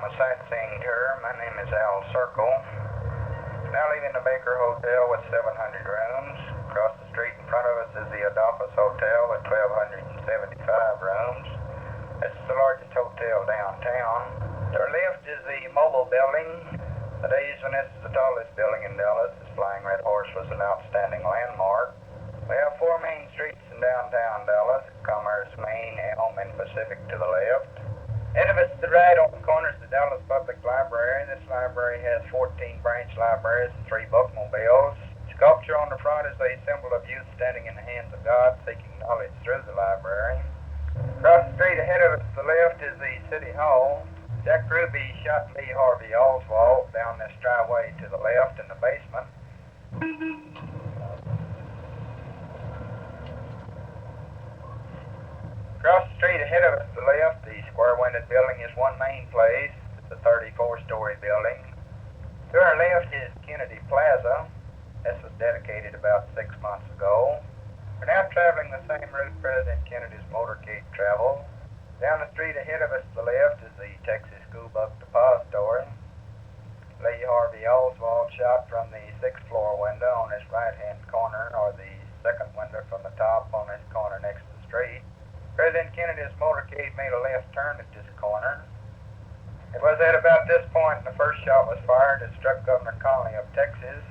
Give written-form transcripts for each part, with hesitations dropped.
a sightseeing tour. My name is Al Circle. Now leaving the Baker Hotel with 700 rooms. Across the street in front of us is the Adolphus Hotel with 1,275 rooms. This is the largest hotel downtown. To our left is the Mobile Building. The days when this is the tallest building in Dallas, this Flying Red Horse was an outstanding landmark. We have four main streets in downtown Dallas: Commerce, Main, Elm, and Pacific to the left. Ahead of us to the right on the corner is the Dallas Public Library. This library has 14 branch libraries and 3 bookmobiles. Sculpture on the front is a symbol of youth standing in the hands of God, seeking knowledge through the library. Across the street ahead of us to the left is the City Hall. Jack Ruby shot Lee Harvey Oswald down this driveway to the left in the basement. Across the street ahead of us to the left, the square-winded building is One Main Place. It's a 34-story building. To our left is Kennedy Plaza. This was dedicated about 6 months ago. We're now traveling the same route President Kennedy's motorcade traveled. Down the street ahead of us to the left is the Texas School Book Depository. Lee Harvey Oswald shot from the 6th floor window on his right-hand corner, or the second window from the top on this corner next to the street. President Kennedy's motorcade made a left turn at this corner. It was at about this point the first shot was fired that struck Governor Connally of Texas.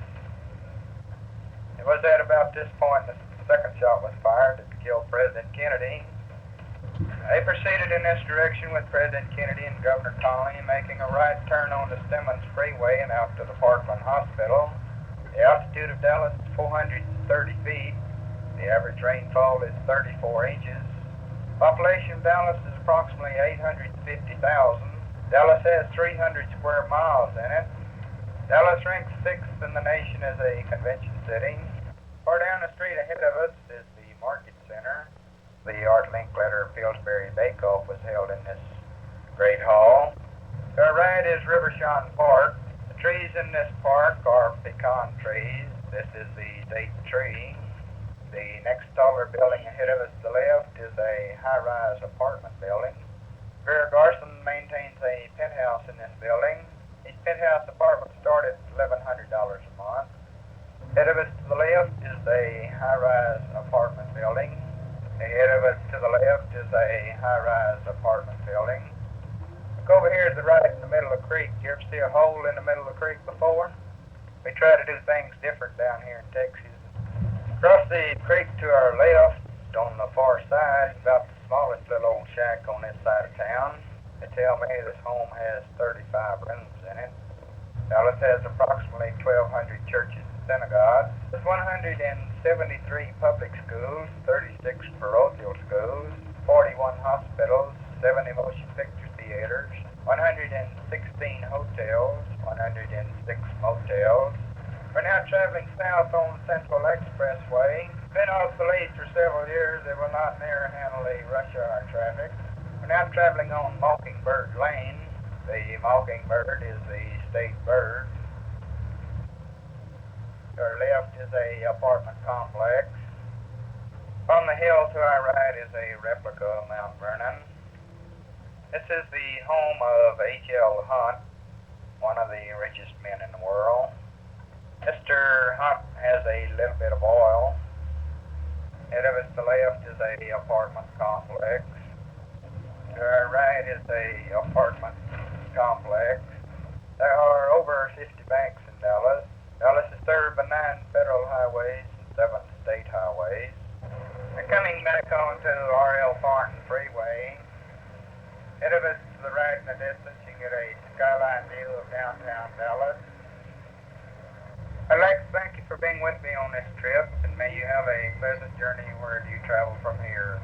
It was at about this point the second shot was fired that killed President Kennedy. They proceeded in this direction with President Kennedy and Governor Connally, making a right turn on the Stemmons Freeway and out to the Parkland Hospital. The altitude of Dallas is 430 feet. The average rainfall is 34 inches. Population of Dallas is approximately 850,000. Dallas has 300 square miles in it. Dallas ranks 6th in the nation as a convention city. Far down the street ahead of us is the Market Center. The Art Linkletter Pillsbury Bake-Off was held in this great hall. To our right is Rivershawn Park. The trees in this park are pecan trees. This is the state tree. The next taller building ahead of us to the left is a high-rise apartment building. KERA Collection maintains a penthouse in this building. Each penthouse apartment start at $1,100 a month. Ahead of us to the left is a high-rise apartment building. Ahead of us to the left is a high-rise apartment building. Look over here to the right in the middle of the creek. You ever see a hole in the middle of the creek before? We try to do things different down here in Texas. Across the creek to our left, on the far side, about the smallest little old shack on this side of town. They tell me this home has 35 rooms in it. Dallas has approximately 1,200 churches and synagogues. There's 173 public schools, 36 parochial schools, 41 hospitals, 70 motion picture theaters, 116 hotels, 106 motels. We're now traveling south on Central Expressway. Been obsolete for several years. It will not near handle the rush hour traffic. We're now traveling on Mockingbird Lane. The mockingbird is the state bird. To our left is a apartment complex. On the hill to our right is a replica of Mount Vernon. This is the home of H.L. Hunt, one of the richest men in the world. Mr. Hunt has a little bit of oil. Ahead of us to the left is a apartment complex. To our right is a apartment complex. There are over 50 banks in Dallas. Dallas is served by 9 federal highways and 7 state highways. We're coming back onto R.L. Thornton Freeway. Ahead of us to the right in the distance, you can get a skyline view of downtown Dallas. I'd like to thank you for being with me on this trip, and may you have a pleasant journey wherever you travel from here.